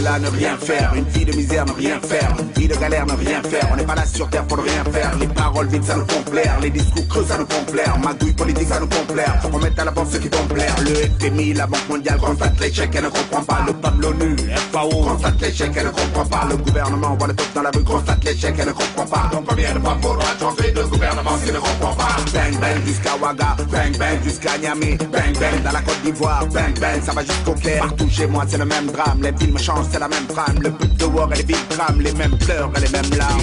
là, ne rien faire. Une vie de misère, ne rien faire. Une vie de galère, ne rien faire. On n'est pas là sur terre pour ne rien faire. Les paroles vides, ça nous complaire. Les discours creux, ça nous complaire. Magouille politique, ça nous complaire. On met à la porte ceux qui vont plaire. Le FMI, la Banque mondiale, constate l'échec, elle ne comprend pas. Le peuple, l'ONU, FAO, constate l'échec, elle ne comprend pas. Le gouvernement voit le top dans la rue, constate l'échec, elle ne comprend pas. Donc combien de fois faudra changer de gouvernement qui ne comprend pas. Bang bang jusqu'à Ouaga, bang bang jusqu'à Niamey, bang bang dans la Côte d'Ivoire, bang bang ça va jusqu'au Caire. Partout chez moi c'est le même drame, les films changent c'est la même trame. Le but de war et les villes crament, les mêmes pleurs et les mêmes larmes.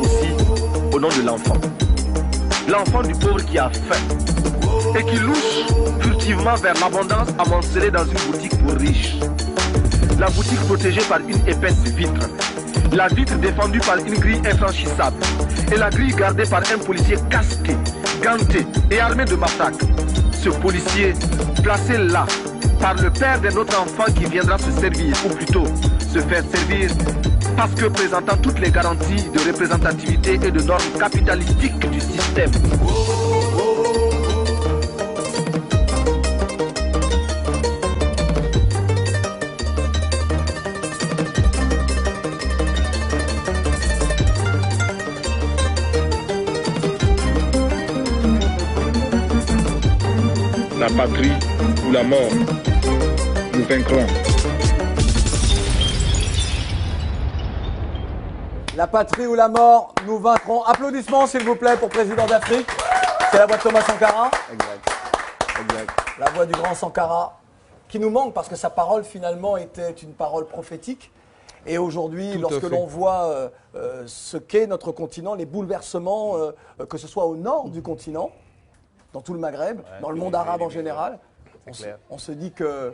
Aussi au nom de l'enfant. L'enfant du pauvre qui a faim et qui louche furtivement vers l'abondance amoncelée dans une boutique pour riches. La boutique protégée par une épaisse vitre. La vitre défendue par une grille infranchissable. Et la grille gardée par un policier casqué, ganté et armé de matraque. Ce policier, placé là par le père de notre enfant qui viendra se servir, ou plutôt se faire servir, parce que présentant toutes les garanties de représentativité et de normes capitalistiques du système. La patrie ou la mort, nous vaincrons. La patrie ou la mort, nous vaincrons. Applaudissements s'il vous plaît pour Président d'Afrique. C'est la voix de Thomas Sankara. Exact. La voix du grand Sankara, qui nous manque parce que sa parole finalement était une parole prophétique. Et aujourd'hui, lorsque l'on voit ce qu'est notre continent, les bouleversements, que ce soit au nord du continent, dans tout le Maghreb, dans le monde arabe en général, on se dit que...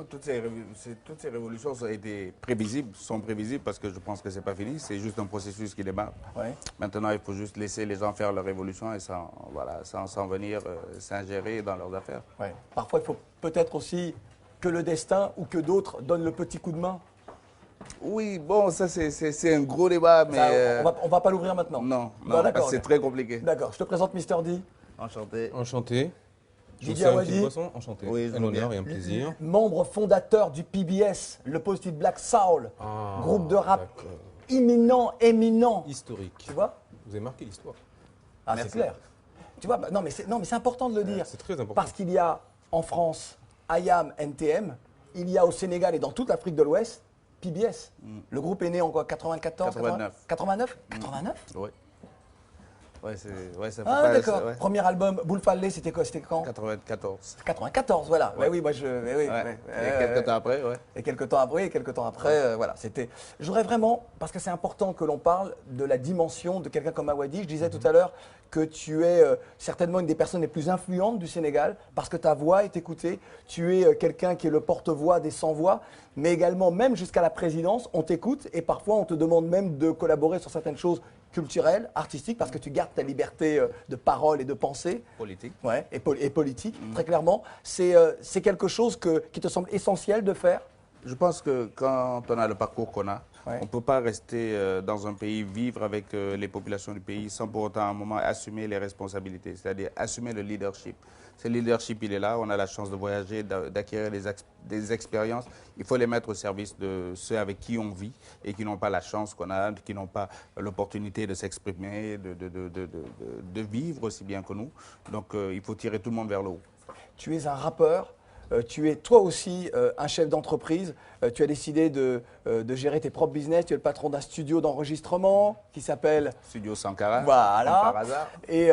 Toutes ces révolutions sont prévisibles parce que je pense que ce n'est pas fini, c'est juste un processus qui démarre. Ouais. Maintenant, il faut juste laisser les gens faire leur révolution et sans venir s'ingérer dans leurs affaires. Ouais. Parfois, il faut peut-être aussi que le destin ou que d'autres donnent le petit coup de main. Oui, bon, ça c'est un gros débat, mais... On va pas l'ouvrir maintenant. Non, c'est très compliqué. D'accord, je te présente Mister D. Enchanté. Enchanté. Didier Awadi. Enchanté. Oui, un honneur et un plaisir. Membre fondateur du PBS, le Positive Black Soul, groupe de rap éminent. Historique. Tu vois? Vous avez marqué l'histoire. Ah, c'est clair. Tu vois, non, mais c'est important de le dire. C'est très important. Parce qu'il y a en France IAM, NTM, il y a au Sénégal et dans toute l'Afrique de l'Ouest PBS. Le groupe est né en quoi? 94 89 Oui. Ouais, ça fait d'accord. ouais. Premier album, Boule Fallé, c'était quoi? C'était quand? 94. 94, voilà. Ouais. Oui, moi je. Et quelques temps après, ouais. Et quelques temps après, voilà. C'était. Je voudrais vraiment, parce que c'est important que l'on parle de la dimension de quelqu'un comme Awadi. Je disais tout à l'heure que tu es certainement une des personnes les plus influentes du Sénégal, parce que ta voix est écoutée. Tu es quelqu'un qui est le porte-voix des sans-voix, mais également, même jusqu'à la présidence, on t'écoute et parfois on te demande même de collaborer sur certaines choses culturelles, artistiques, parce que tu gardes ta liberté de parole et de pensée. Politique. Ouais, et politique, très clairement. C'est quelque chose qui te semble essentiel de faire? Je pense que quand on a le parcours qu'on a, Ouais. on ne peut pas rester dans un pays, vivre avec les populations du pays sans pour autant à un moment assumer les responsabilités, c'est-à-dire assumer le leadership. Ce leadership, il est là, on a la chance de voyager, d'acquérir des expériences. Il faut les mettre au service de ceux avec qui on vit et qui n'ont pas la chance qu'on a, qui n'ont pas l'opportunité de s'exprimer, de vivre aussi bien que nous. Donc il faut tirer tout le monde vers le haut. Tu es un rappeur. Tu es toi aussi un chef d'entreprise. Tu as décidé de gérer tes propres business. Tu es le patron d'un studio d'enregistrement qui s'appelle Studio Sankara. Voilà. Par hasard. Et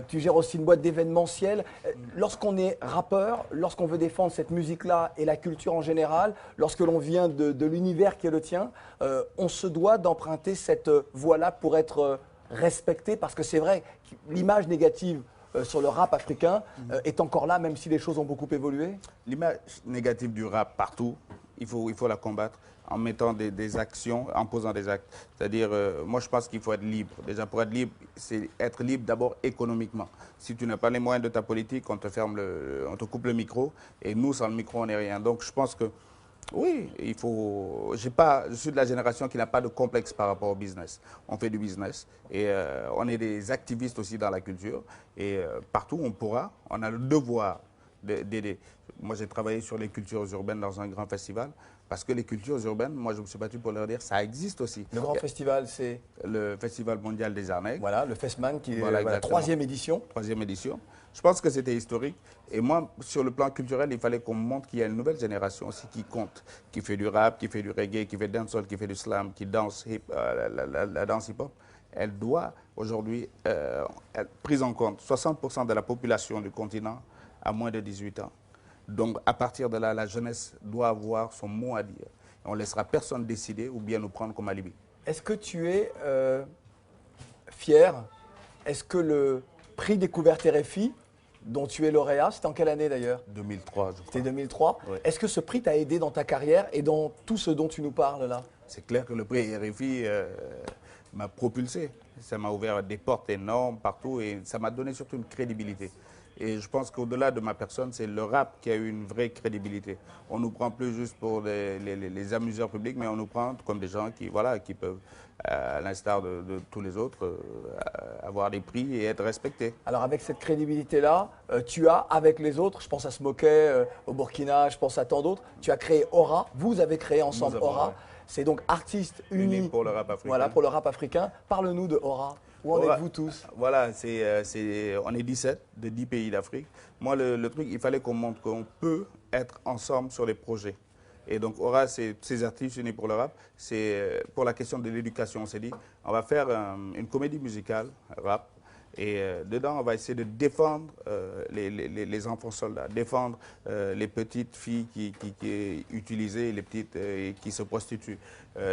tu gères aussi une boîte d'événementiel. Lorsqu'on est rappeur, lorsqu'on veut défendre cette musique-là et la culture en général, lorsque l'on vient de l'univers qui est le tien, on se doit d'emprunter cette voie-là pour être respecté, parce que c'est vrai que l'image négative sur le rap africain est encore là, même si les choses ont beaucoup évolué? L'image négative du rap partout, il faut la combattre. en mettant des actions, en posant des actes. C'est-à-dire, moi je pense qu'il faut être libre. Déjà pour être libre, c'est être libre d'abord économiquement. Si tu n'as pas les moyens de ta politique, on te ferme on te coupe le micro, et nous sans le micro on n'est rien. Donc je pense que oui, il faut. Je suis de la génération qui n'a pas de complexe par rapport au business. On fait du business et on est des activistes aussi dans la culture. Et partout on pourra, on a le devoir d'aider. Moi j'ai travaillé sur les cultures urbaines dans un grand festival. Parce que les cultures urbaines, moi je me suis battu pour leur dire, ça existe aussi. Le grand festival, c'est le Festival mondial des arts nègres. Voilà, le Festman qui est Voilà, la exactement. 3e édition. 3e édition. Je pense que c'était historique. Et moi, sur le plan culturel, il fallait qu'on montre qu'il y a une nouvelle génération aussi qui compte, qui fait du rap, qui fait du reggae, qui fait dancehall, qui fait du slam, qui danse la danse hip-hop. Elle doit aujourd'hui être prise en compte. 60% de la population du continent a moins de 18 ans. Donc, à partir de là, la jeunesse doit avoir son mot à dire. On ne laissera personne décider ou bien nous prendre comme alibi. Est-ce que tu es fier? Est-ce que le prix Découverte RFI, dont tu es lauréat, c'était en quelle année d'ailleurs? 2003, je crois. C'était 2003. Oui. Est-ce que ce prix t'a aidé dans ta carrière et dans tout ce dont tu nous parles là? C'est clair que le prix RFI m'a propulsé. Ça m'a ouvert des portes énormes partout et ça m'a donné surtout une crédibilité. Et je pense qu'au-delà de ma personne, c'est le rap qui a eu une vraie crédibilité. On ne nous prend plus juste pour les amuseurs publics, mais on nous prend comme des gens qui, voilà, qui peuvent, à l'instar de tous les autres, avoir des prix et être respectés. Alors avec cette crédibilité-là, tu as, avec les autres, je pense à Smoké, au Burkina, je pense à tant d'autres, tu as créé Aura, vous avez créé ensemble Aura. Ouais. C'est donc artistes unis pour le rap africain. Voilà, pour le rap africain. Parle-nous de Aura. Où en êtes-vous tous? Voilà, on est 17 de 10 pays d'Afrique. Moi, le truc, il fallait qu'on montre qu'on peut être ensemble sur les projets. Et donc, Aura, c'est ces artistes unis pour le rap. C'est pour la question de l'éducation. On s'est dit, on va faire une comédie musicale, rap. Et dedans, on va essayer de défendre les enfants soldats, défendre les petites filles qui utilisent, les petites qui se prostituent,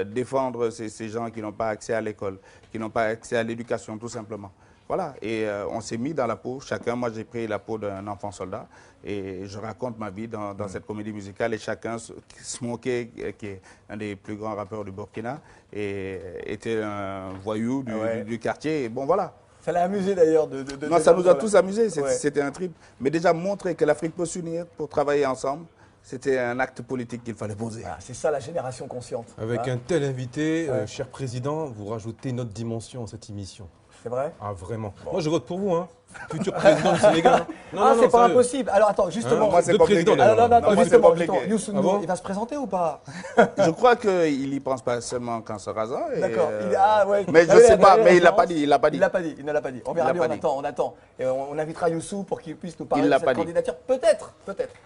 défendre ces gens qui n'ont pas accès à l'école, qui n'ont pas accès à l'éducation, tout simplement. Voilà, et on s'est mis dans la peau, chacun, moi j'ai pris la peau d'un enfant soldat et je raconte ma vie dans cette comédie musicale et chacun, Smoké, qui est un des plus grands rappeurs du Burkina, et était un voyou du quartier, et bon voilà. Ça l'a amusé d'ailleurs Non, ça nous a tous amusés, c'était un trip. Mais déjà montrer que l'Afrique peut s'unir pour travailler ensemble, c'était un acte politique qu'il fallait poser. Voilà, c'est ça la génération consciente. Avec un tel invité, cher président, vous rajoutez une autre dimension à cette émission. C'est vrai? Ah, vraiment. Bon. Moi, je vote pour vous, hein. Futur président du Sénégal. Non, c'est pas impossible. Alors attends, justement. Moi, c'est compliqué. Justement, Youssou N'Dour, il va se présenter ou pas? Je crois qu'il n'y pense pas seulement qu'en se rasant. D'accord. Mais je ne sais pas, mais il ne l'a pas dit. Il ne l'a pas dit. On verra bien, on attend. Et on invitera Youssou pour qu'il puisse nous parler de cette candidature. Peut-être.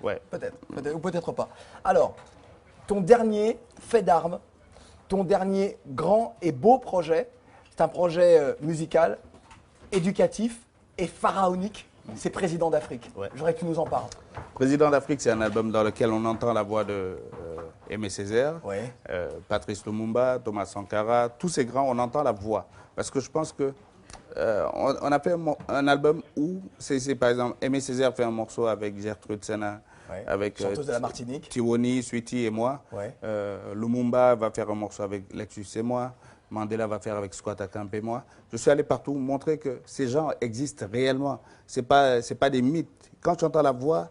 Ouais. Peut-être, ou peut-être pas. Alors, ton dernier fait d'armes, ton dernier grand et beau projet, c'est un projet musical, éducatif et pharaonique. C'est Président d'Afrique. Ouais. Je voudrais que tu nous en parles. Président d'Afrique, c'est un album dans lequel on entend la voix de Aimé Césaire, Patrice Lumumba, Thomas Sankara, tous ces grands, on entend la voix. Parce que je pense que on a fait un album où, par exemple, Aimé Césaire fait un morceau avec Gertrude Sena, avec chanteuse de la Martinique, Tiwoni, Sweetie et moi. Lumumba va faire un morceau avec Lexus et moi. Mandela va faire avec Squatta Camp et moi. Je suis allé partout montrer que ces gens existent réellement. Ce n'est pas des mythes. Quand tu entends la voix,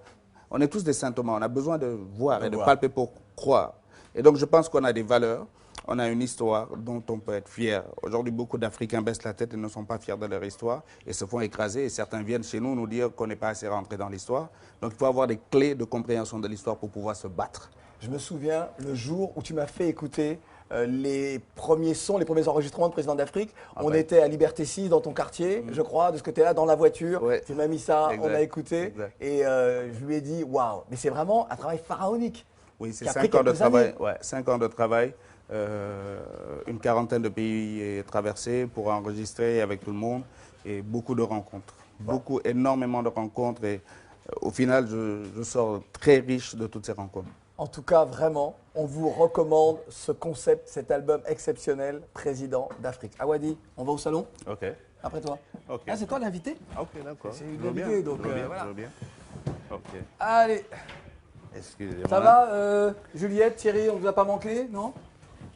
on est tous des saint Thomas. On a besoin de voir et de palper pour croire. Et donc je pense qu'on a des valeurs, on a une histoire dont on peut être fier. Aujourd'hui, beaucoup d'Africains baissent la tête et ne sont pas fiers de leur histoire et se font écraser. Et certains viennent chez nous nous dire qu'on n'est pas assez rentré dans l'histoire. Donc il faut avoir des clés de compréhension de l'histoire pour pouvoir se battre. Je me souviens le jour où tu m'as fait écouter les premiers sons, les premiers enregistrements de Président d'Afrique. On était à Liberté 6 dans ton quartier, je crois, de ce côté-là, dans la voiture. Tu m'as mis ça, on a écouté. Et je lui ai dit, waouh, mais c'est vraiment un travail pharaonique. Oui, c'est 5 ans de travail. 5 ans de travail. Une quarantaine de pays traversés pour enregistrer avec tout le monde et beaucoup de rencontres. Énormément de rencontres. Et au final, je sors très riche de toutes ces rencontres. En tout cas, vraiment, on vous recommande ce concept, cet album exceptionnel, Président d'Afrique. Awadi, on va au salon? Ok. Après toi. Okay. Ah, c'est toi l'invité? Ok, d'accord. C'est une invitée, donc voilà. Bien. Ok. Allez. Excusez-moi. Ça va, Juliette, Thierry, on ne vous a pas manqué, non?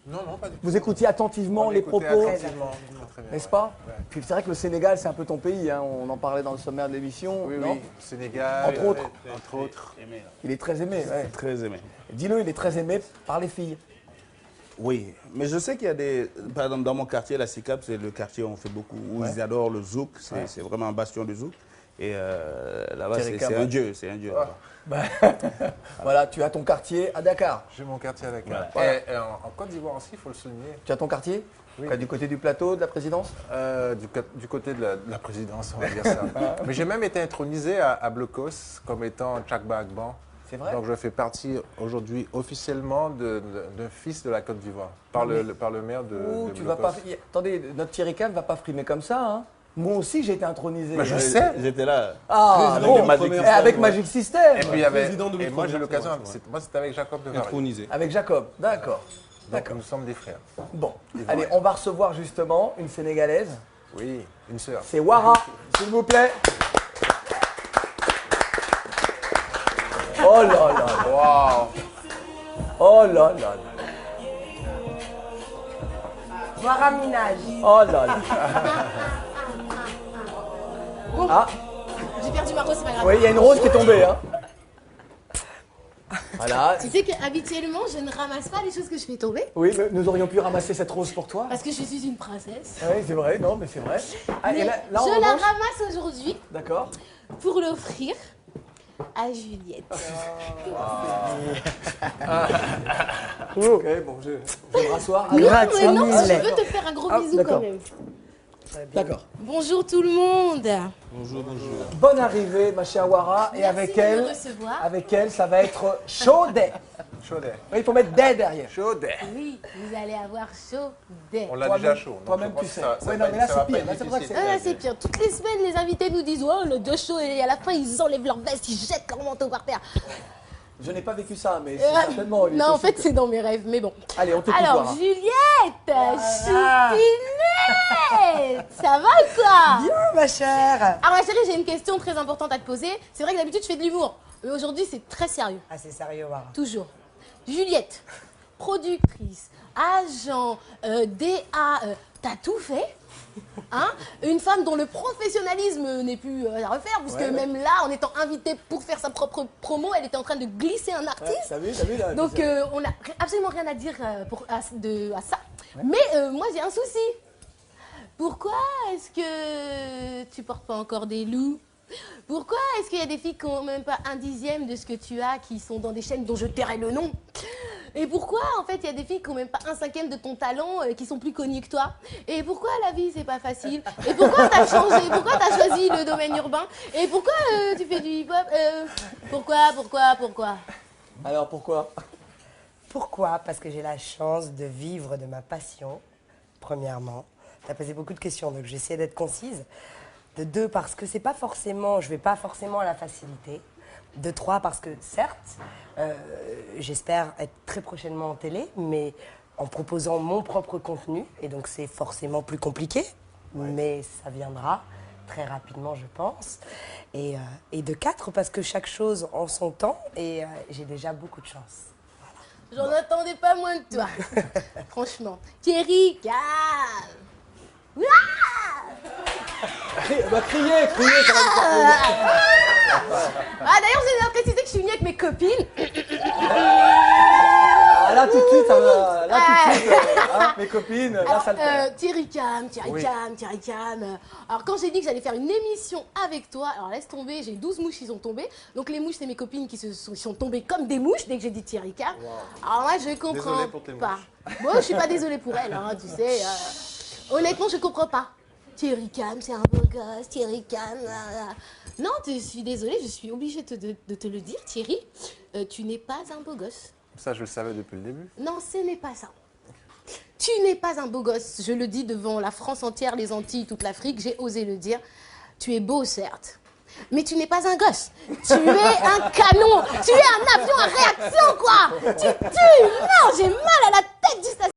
Non, non, pas du tout. Vous écoutiez attentivement On les écoutait propos, attentivement, très bien. n'est-ce pas? Ouais. Puis c'est vrai que le Sénégal, c'est un peu ton pays, hein. On en parlait dans le sommaire de l'émission, Oui, non? oui, Sénégal, Entre autres. entre autres. Il est très aimé, ouais. Très aimé. Dis-le, il est très aimé par les filles. Oui, mais je sais qu'il y a des... Par exemple, dans mon quartier, la SICAP, c'est le quartier où on fait beaucoup, où ils adorent le zouk. C'est vraiment un bastion du zouk. Et là-bas, c'est un dieu, c'est un dieu. Ah. Voilà, tu as ton quartier à Dakar. J'ai mon quartier à Dakar. Voilà. Et en Côte d'Ivoire aussi, il faut le souligner. Tu as ton quartier? Oui. Du côté du plateau, de la présidence? Du côté de la présidence, on va dire ça. Mais j'ai même été intronisé à Blocos comme étant Tchakba Agban. C'est vrai? Donc je fais partie aujourd'hui officiellement d'un fils de la Côte d'Ivoire, par le maire de Tu Blocos. vas pas... Attendez, notre Thierry Khan ne va pas frimer comme ça, hein. Moi aussi, j'ai été intronisé. Mais je sais. J'étais là. Ah, Président bon, du Magic et avec Magic System. Et puis il y avait, Président de et moi j'ai eu l'outre-mer, l'occasion, c'est vrai. moi c'était avec Jacob de Varenne. Intronisé. Avec Jacob, d'accord. Donc D'accord. nous sommes des frères. Bon, allez, on va recevoir justement une Sénégalaise. Oui, une sœur. C'est Wara, s'il vous plaît. Oh là là, Waouh. oh là là, Wara Minaj. oh là là. Ah, J'ai perdu ma rose, c'est pas grave. oui, il y a une rose qui est tombée, hein. Voilà. Tu sais qu'habituellement, je ne ramasse pas les choses que je fais tomber Oui, mais nous aurions pu ramasser cette rose pour toi. parce que je suis une princesse. Oui, c'est vrai, non, mais c'est vrai. Ah, et Mais là, en je la revanche- ramasse aujourd'hui D'accord. pour l'offrir à Juliette. Ok, bon, je vais me rasseoir. Non, Ah, mais non, je veux te faire un gros bisou d'accord. quand même. D'accord. Bonjour tout le monde. Bonjour, bonjour. Bonne arrivée, ma chère Wara. Et Merci avec de me elle, recevoir. avec elle, ça va être chaudé. Chaudet. Oui, il faut mettre des derrière. Chaudet. Oui, vous allez avoir chaud dès. On l'a Toi-même- déjà chaud. donc toi-même, je pense tu que sais. ça Ouais, va non, mais là, ça c'est va pire. pas être Là, c'est vrai que difficile. Ah, là, c'est pire. Toutes les semaines, les invités nous disent oh, le dos chaud et à la fin, ils enlèvent leur veste, ils jettent leur manteau par terre. Je n'ai pas vécu ça, mais c'est certainement. il est Non, en possible fait, c'est dans mes rêves, mais bon. Allez, on t'écoute, Alors, Wara. Juliette, choupinette, ça va ou quoi? Bien, ma chère. Alors, ma chérie, j'ai une question très importante à te poser. C'est vrai que d'habitude, je fais de l'humour, mais aujourd'hui, c'est très sérieux. Ah, c'est sérieux, Wara. Toujours. Juliette, productrice, agent, DA, t'as tout fait, hein? Une femme dont le professionnalisme n'est plus à refaire, puisque même là, en étant invitée pour faire sa propre promo, elle était en train de glisser un artiste. T'as vu là, Donc c'est- on n'a absolument rien à dire à ça. Mais moi j'ai un souci. Pourquoi est-ce que tu portes pas encore des loups? Pourquoi est-ce qu'il y a des filles qui n'ont même pas un dixième de ce que tu as, qui sont dans des chaînes dont je tairai le nom? Et pourquoi en fait il y a des filles qui n'ont même pas un cinquième de ton talent, qui sont plus connues que toi? Et pourquoi la vie c'est pas facile? Et pourquoi t'as changé? Pourquoi t'as choisi le domaine urbain? Et pourquoi tu fais du hip-hop? Pourquoi? Alors, pourquoi? Pourquoi? Parce que j'ai la chance de vivre de ma passion, premièrement. Tu as posé beaucoup de questions, donc j'essaie d'être concise. De deux, parce que c'est pas forcément, je vais pas forcément à la facilité. De trois, parce que certes, j'espère être très prochainement en télé, mais en proposant mon propre contenu, et donc c'est forcément plus compliqué, mais ça viendra très rapidement, je pense. Et de quatre, parce que chaque chose en son temps, et j'ai déjà beaucoup de chance. J'en attendais pas moins de toi. Franchement. Thierry, calme. Bah, criez, ça va nous faire plaisir. Ah d'ailleurs, j'ai bien précisé que je suis venue avec mes copines. Ah, là, tout de suite, ça va. Là, tout de suite, hein, mes copines, là, ça le fait. Thierry Cam. Alors quand j'ai dit que j'allais faire une émission avec toi, alors laisse tomber, j'ai 12 mouches qui sont tombées. Donc les mouches, c'est mes copines qui sont tombées comme des mouches dès que j'ai dit Thierry Cam. Alors moi, je comprends Désolée pour tes pas. Moi, je suis pas désolée pour elle, hein, tu sais. Honnêtement, je comprends pas. Thierry Cam, c'est un beau gosse, Thierry Cam. Non, je suis désolée, je suis obligée de te le dire, Thierry. Tu n'es pas un beau gosse. Ça, je le savais depuis le début. Non, ce n'est pas ça. Tu n'es pas un beau gosse. Je le dis devant la France entière, les Antilles, toute l'Afrique. J'ai osé le dire. Tu es beau, certes. Mais tu n'es pas un gosse. Tu es un canon. Tu es un avion à réaction, quoi. Tu tues. Non, j'ai mal à la tête juste à